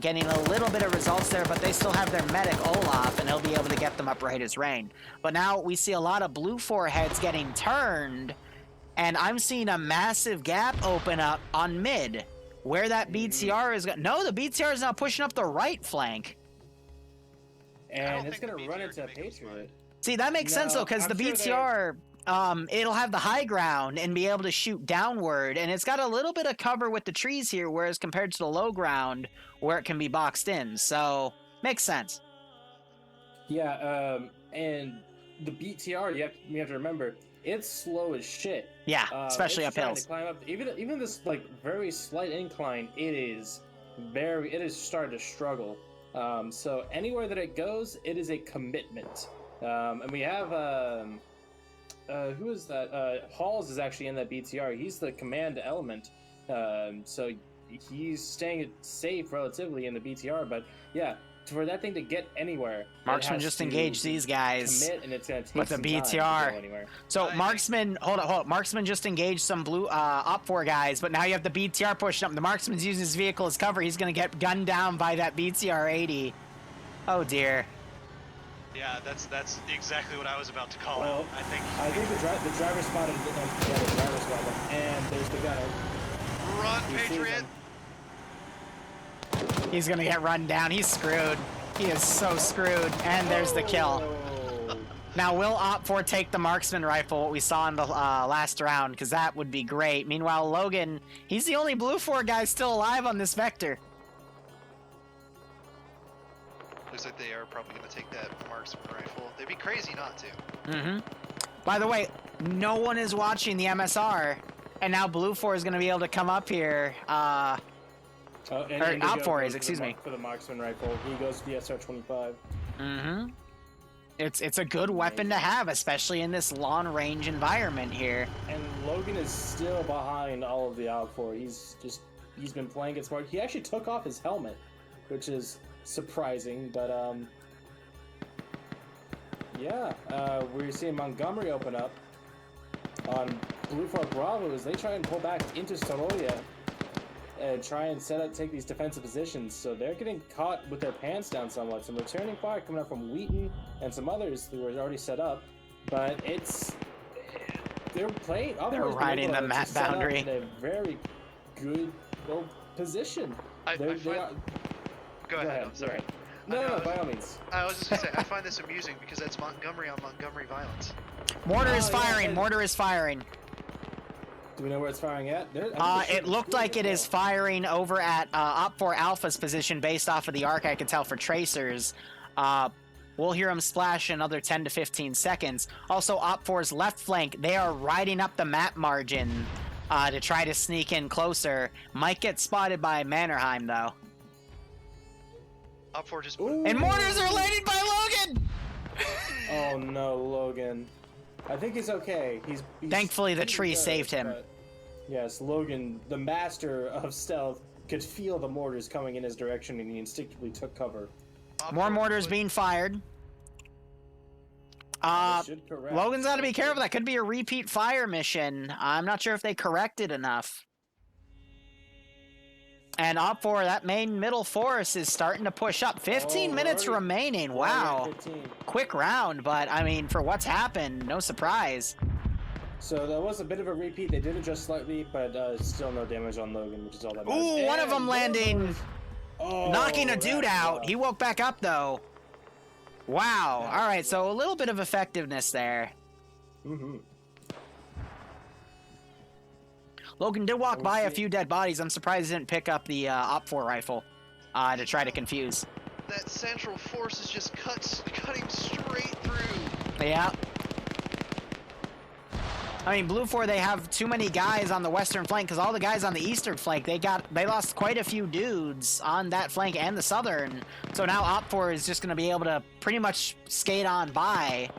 Getting a little bit of results there, but they still have their medic Olaf, and he'll be able to get them up right as rain. But now we see a lot of BLUFOR heads getting turned, and I'm seeing a massive gap open up on mid, where that BTR is going. No, the BTR is now pushing up the right flank. And it's going to run into a Patriot. See, that makes sense, though, because the BTR... it'll have the high ground and be able to shoot downward, and it's got a little bit of cover with the trees here, whereas compared to the low ground where it can be boxed in, so makes sense. Yeah, and the BTR, you have to remember, it's slow as shit. Yeah, especially up hills. To climb up, even this like very slight incline, it is starting to struggle. So anywhere that it goes, it is a commitment. And we have who is that? Halls is actually in that BTR. He's the command element. So he's staying safe relatively in the BTR. But yeah, for that thing to get anywhere, Marksman just engaged these guys commit, and it's gonna take with the some time to BTR. go anywhere. So Marksman, hold up. Marksman just engaged some blue OPFOR guys, but now you have the BTR pushing up. The Marksman's using his vehicle as cover. He's going to get gunned down by that BTR 80. Oh dear. Yeah, that's exactly what I was about to call Well, out. I think the driver spotted him. Yeah, the driver spotted him, and there's the gunner. run, He sees Patriot. him. He's going to get run down. He's screwed. He is so screwed. And there's the kill. Oh. Now, will OPFOR take the Marksman rifle, what we saw in the last round? Because that would be great. Meanwhile, Logan, he's the only BLUFOR guy still alive on this vector. Looks like they are probably going to take that marksman rifle. They'd be crazy not to. Mm-hmm. By the way, no one is watching the MSR, and now BLUFOR is going to be able to come up here. And OPFOR is, excuse me. For the marksman rifle, he goes to the SR-25. Mm-hmm. It's a good weapon to have, especially in this long-range environment here. And Logan is still behind all of the OPFOR. He's been playing it smart. He actually took off his helmet, which is surprising, but yeah, we're seeing Montgomery open up on BLUFOR Bravo as they try and pull back into Sorolla and try and take these defensive positions. So they're getting caught with their pants down somewhat. Some returning fire coming up from Wheaton and some others who were already set up, but they're playing. They're riding the map boundary in a very good position. Go ahead. I'm sorry. No, by all means. I was just gonna say, I find this amusing because that's Montgomery on Montgomery violence. Mortar is yeah, firing. Mortar is firing. Do we know where it's firing at? It looked like it is firing over at OPFOR Alpha's position based off of the arc I could tell for tracers. We'll hear them splash in another 10 to 15 seconds. Also, OPFOR's left flank, they are riding up the map margin to try to sneak in closer. Might get spotted by Mannerheim, though. OPFOR just And mortars are landing by Logan! Oh no, Logan. I think he's okay. He's Thankfully, the pretty tree good, saved him. but- Yes, Logan, the master of stealth, could feel the mortars coming in his direction and he instinctively took cover. More mortars being fired. Should correct. Logan's got to be careful. That could be a repeat fire mission. I'm not sure if they corrected enough. And OPFOR, that main middle force is starting to push up. 15 minutes already- remaining. Wow. 15. Quick round, but I mean, for what's happened, no surprise. So that was a bit of a repeat. They did adjust slightly, but still no damage on Logan, which is all that matters. Ooh, one of And them landing, knocking a that's dude out. rough. He woke back up, though. Wow. All right, so a little bit of effectiveness there. Mm-hmm. Logan did walk We'll by a see. few dead bodies. I'm surprised he didn't pick up the OPFOR rifle to try to confuse. That central force is just cutting straight through. Yeah. I mean, BLUFOR, they have too many guys on the western flank because all the guys on the eastern flank, they lost quite a few dudes on that flank and the southern. So now OPFOR is just going to be able to pretty much skate on by.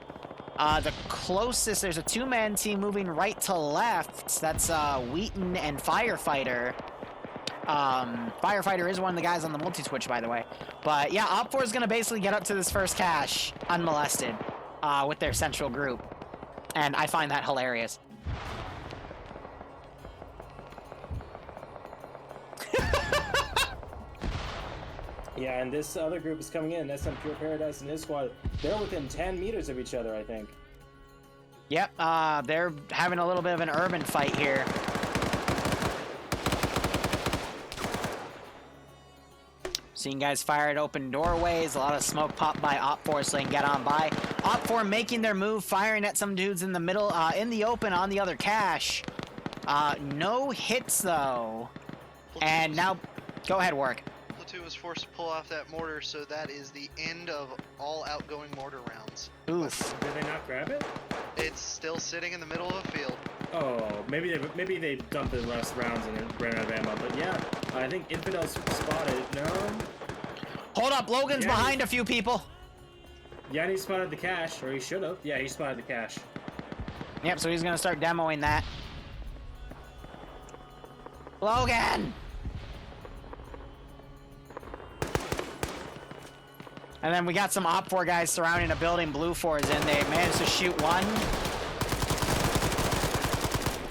The closest, there's a two-man team moving right to left. That's Wheaton and Firefighter. Firefighter is one of the guys on the multi-switch, by the way. But yeah, OPFOR is going to basically get up to this first cache unmolested with their central group. And I find that hilarious. Yeah, and this other group is coming in. SM Pure Paradise and his squad. They're within 10 meters of each other, I think. Yep, they're having a little bit of an urban fight here. Seeing guys fire at open doorways, a lot of smoke pop by OPFOR so they can get on by. OPFOR making their move, firing at some dudes in the middle, in the open on the other cache. No hits though. And now, go ahead, Warwick. Platoon was forced to pull off that mortar, so that is the end of all outgoing mortar rounds. Oof. Did they not grab it? It's still sitting in the middle of the field. Oh, maybe they dumped the last rounds and then ran out of ammo. But yeah, I think Infidel's spotted. No? Hold up, Logan's Yeah, behind a few people. Yanni spotted the cache, or he should have. Yeah, he spotted the cache. Yep, so he's gonna start demoing that. Logan! And then we got some OPFOR guys surrounding a building. BLUFOR is in. They managed to shoot one.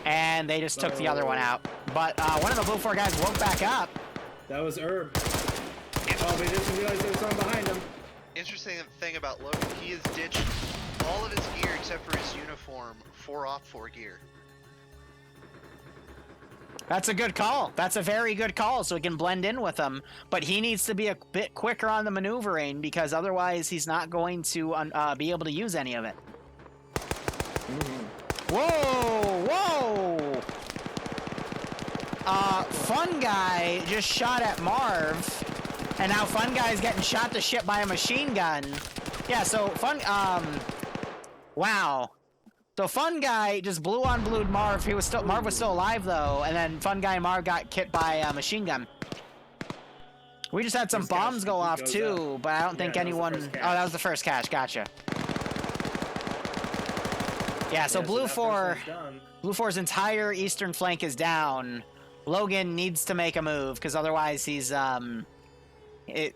And they just took the other one out. But one of the BLUFOR guys woke back up. That was Herb. Oh, they didn't realize there was someone behind him. Interesting thing about Logan, he has ditched all of his gear except for his uniform for OPFOR gear. That's a good call. That's a very good call, so he can blend in with them. But he needs to be a bit quicker on the maneuvering because otherwise he's not going to be able to use any of it. Whoa! Whoa! Fun Guy just shot at Marv, and now Fun Guy's getting shot to shit by a machine gun. Yeah, so wow. So Fun Guy just blew on blued Marv. Marv was still alive though, and then Fun Guy and Marv got hit by a machine gun. We just had some First bombs cache go off goes too, up. but I don't think that was the anyone. first Oh, cache. that was the first cache. Gotcha. Yeah, so Yeah, that BLUFOR, person's done. BLUFOR's entire eastern flank is down. Logan needs to make a move because otherwise he's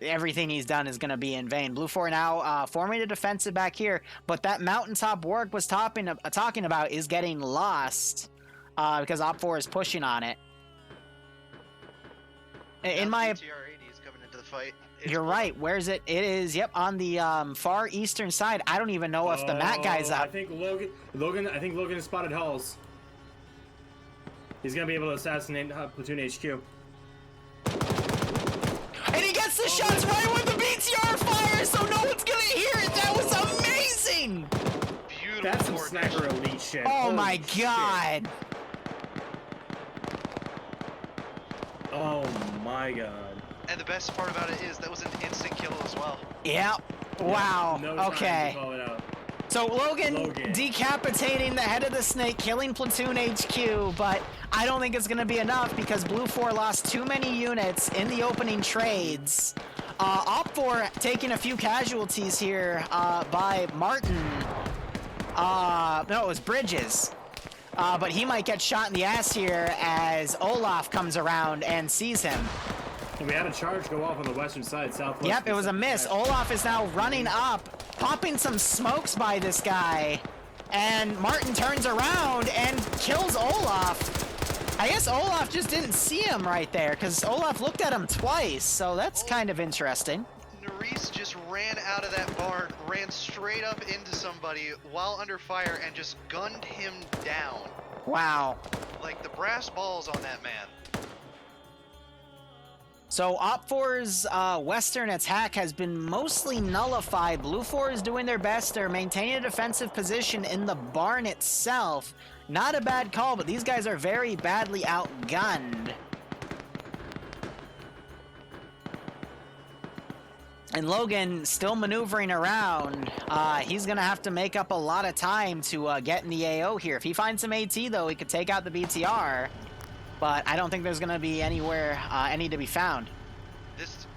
everything he's done is going to be in vain. BLUFOR now forming a defensive back here, but that mountaintop work was talking about is getting lost because OPFOR is pushing on it. In my TR-80 is coming into the fight. It's You're right. Where's it? It is, yep, on the far eastern side. I don't even know if the Matt guy's I up. think Logan has spotted Halls. He's gonna be able to assassinate Platoon HQ. And he gets the shots right when the BTR fires, so no one's gonna hear it. That was amazing. beautiful. That's some coordination. sniper elite shit. Oh Holy my shit. god. Oh my god. And the best part about it is that was an instant kill as well. Yep. Wow. No time to Okay. call it out. So Logan decapitating the head of the snake, killing Platoon HQ, but I don't think it's going to be enough because BLUFOR lost too many units in the opening trades. OPFOR taking a few casualties here by Martin. No, it was Bridges. But he might get shot in the ass here as Olaf comes around and sees him. We had a charge go off on the western side, southwest. Yep, it was a miss. Olaf is now running up, popping some smokes by this guy, and Martin turns around and kills Olaf. I guess Olaf just didn't see him right there, because Olaf looked at him twice, so that's kind of interesting. Nerys just ran out of that barn, ran straight up into somebody while under fire, and just gunned him down. Wow. Like the brass balls on that man. So OPFOR's western attack has been mostly nullified. BLUFOR is doing their best. They're maintaining a defensive position in the barn itself. Not a bad call, but these guys are very badly outgunned. And Logan still maneuvering around. He's going to have to make up a lot of time to get in the AO here. If he finds some AT, though, he could take out the BTR. But I don't think there's going to be anywhere any to be found.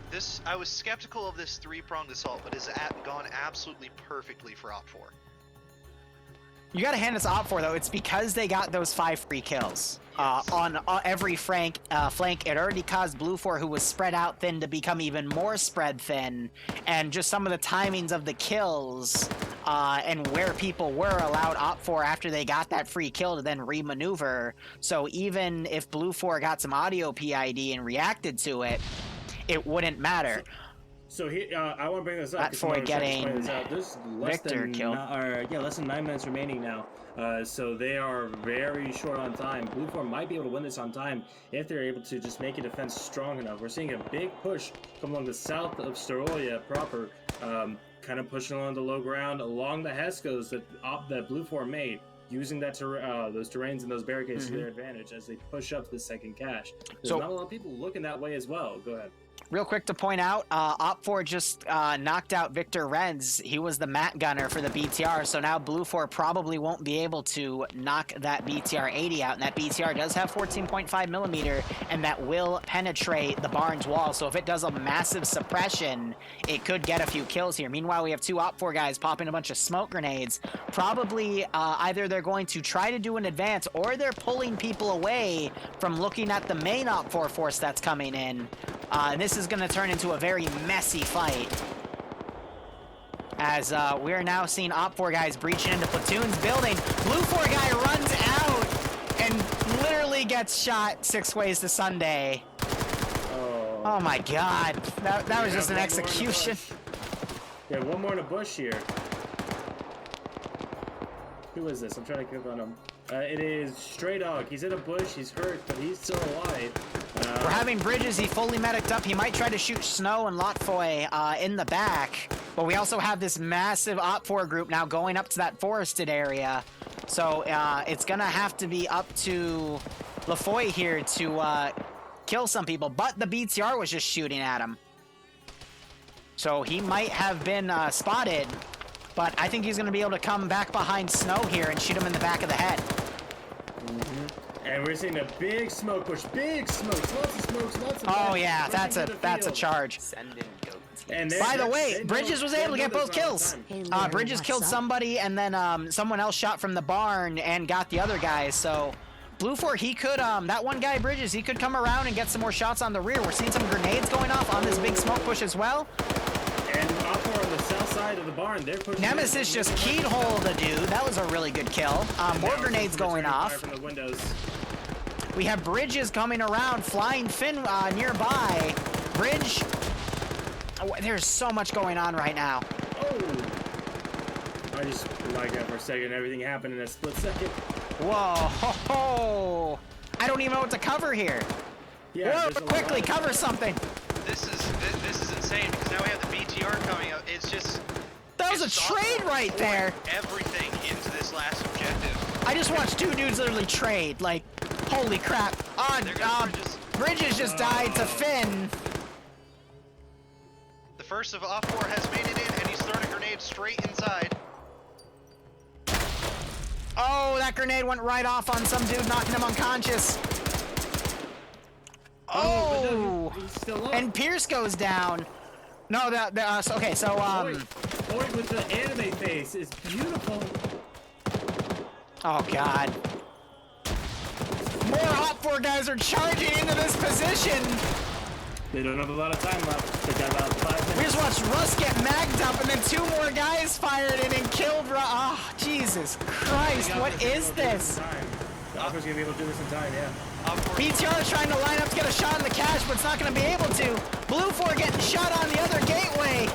This I was skeptical of this three-pronged assault, but it's gone absolutely perfectly for OPFOR. You got to hand this to OPFOR, though. It's because they got those 5 free kills on every flank. It already caused BLUFOR, who was spread out thin, to become even more spread thin. And just some of the timings of the kills and where people were allowed OPFOR after they got that free kill to then remaneuver. So even if BLUFOR got some audio PID and reacted to it, it wouldn't matter. So I want to bring this up. For getting There's Victor killed. less than 9 minutes remaining now. So they are very short on time. BLUFOR might be able to win this on time if they're able to just make a defense strong enough. We're seeing a big push come along the south of Starolia proper, kind of pushing along the low ground along the Heskos that BLUFOR made, using that those terrains and those barricades to their advantage as they push up to the second cache. There's not a lot of people looking that way as well. Go ahead. Real quick to point out, OPFOR just knocked out Victor Reds. He was the mat gunner for the BTR, so now BLUFOR probably won't be able to knock that BTR 80 out, and that BTR does have 14.5 millimeter, and that will penetrate the barn's wall, so if it does a massive suppression, it could get a few kills here. Meanwhile, we have 2 OPFOR guys popping a bunch of smoke grenades. Probably either they're going to try to do an advance, or they're pulling people away from looking at the main OPFOR force that's coming in. And this is going to turn into a very messy fight, as we are now seeing OPFOR guys breaching into Platoon's building. BLUFOR guy runs out and literally gets shot 6 ways to Sunday. Oh my god, that was just an execution. Yeah, one more in a bush here. Who is this? I'm trying to click on him. It is Stray Dog. He's in a bush. He's hurt, but he's still alive. We're having Bridges. He fully mediced up. He might try to shoot Snow and Lotfoy in the back. But we also have this massive OPFOR group now going up to that forested area. So it's going to have to be up to Lafoy here to kill some people. But the BTR was just shooting at him. So he might have been spotted. But I think he's going to be able to come back behind Snow here and shoot him in the back of the head. And we're seeing a big smoke push. Big smokes. Lots of smokes. Lots of Oh, yeah. That's a charge. Send in goats. And By the way, Bridges was able to get both kills. Bridges killed somebody, and then someone else shot from the barn and got the other guy. So BLUFOR, he could, that one guy, Bridges, he could come around and get some more shots on the rear. We're seeing some grenades going off on this big smoke push as well. And OPFOR on the south side of the barn, they're pushing. Nemesis just keyhole the dude. That was a really good kill. More grenades going off. From the windows. We have Bridges coming around, flying Finn nearby. Bridge. Oh, there's so much going on right now. Oh! I just like that for a second. Everything happened in a split second. Whoa! Ho, ho. I don't even know what to cover here. Yeah, Whoa, quickly, cover something. This is insane because now we have the BTR coming up. It's just That was a trade right there. Everything into this last objective. I just watched 2 dudes literally trade. Like, holy crap. Bridges just died to Finn. The first of OPFOR has made it in, and he's He's throwing a grenade straight inside. Oh, that grenade went right off on some dude, knocking him unconscious. Oh, but he's still up. and Pierce goes down. No, okay, so Boyd with the anime face is beautiful. oh god. More OPFOR guys are charging into this position. They don't have a lot of time left. They got about 5 minutes. We just watched Russ get magged up, and then 2 more guys fired in and killed Russ. Oh, Jesus Christ, what is this? The OPFOR's gonna be able to do this in time, yeah. BTR is trying to line up to get a shot in the cache, but it's not going to be able to. BLUFOR getting shot on the other gateway.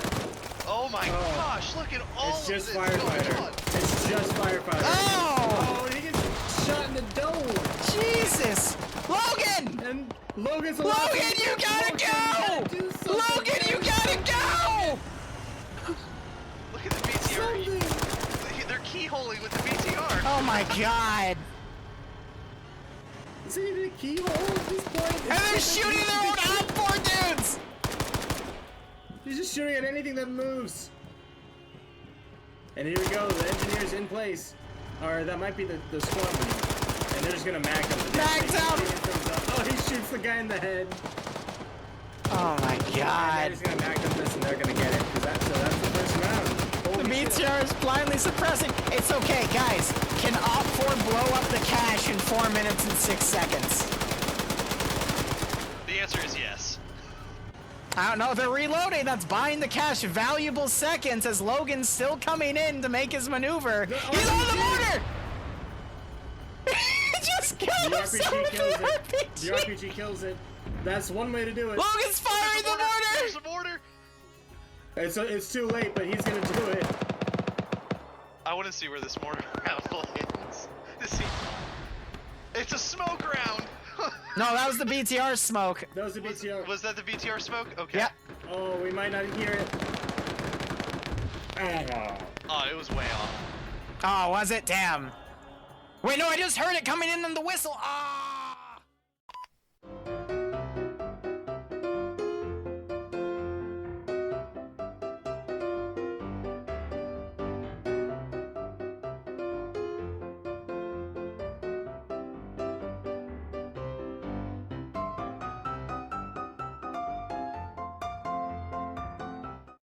Oh my gosh, look at all It's just of this going firefighter. on. It's just firefighter. Oh! And he gets shot in the dome. Jesus! Logan! And Logan's alive. Logan, you gotta go! Logan, you gotta go! Look at the BTR. They're keyholing with the BTR. Oh my god. Is it even a keyhole at this point? And they're shooting their own OPFOR dudes! He's just shooting at anything that moves. And here we go, the engineer's in place. Or that might be the squad lead. And they're just gonna mag him. Mag down! Oh, he shoots the guy in the head. Oh my And god. they're just gonna mag them this and they're gonna get it. So that's the first round. The Holy shit. BTR is blindly suppressing. It's okay, guys. Can OPFOR blow up the cache in 4 minutes and 6 seconds? The answer is yes. I don't know. They're reloading. That's buying the cache valuable seconds as Logan's still coming in to make his maneuver. He's on the mortar! He just killed The himself RPG with kills the it. RPG. The RPG kills it. That's one way to do it. Logan's firing the There's mortar! a mortar. It's too late, but he's gonna do it. I want to see where this mortar round lands. It's a smoke round. No, that was the BTR smoke. That was the BTR. Was that the BTR smoke? Okay. Yep. Oh, we might not hear it. Oh, it was way off. Oh, was it? Damn. Wait, no, I just heard it coming in on the whistle. Ah!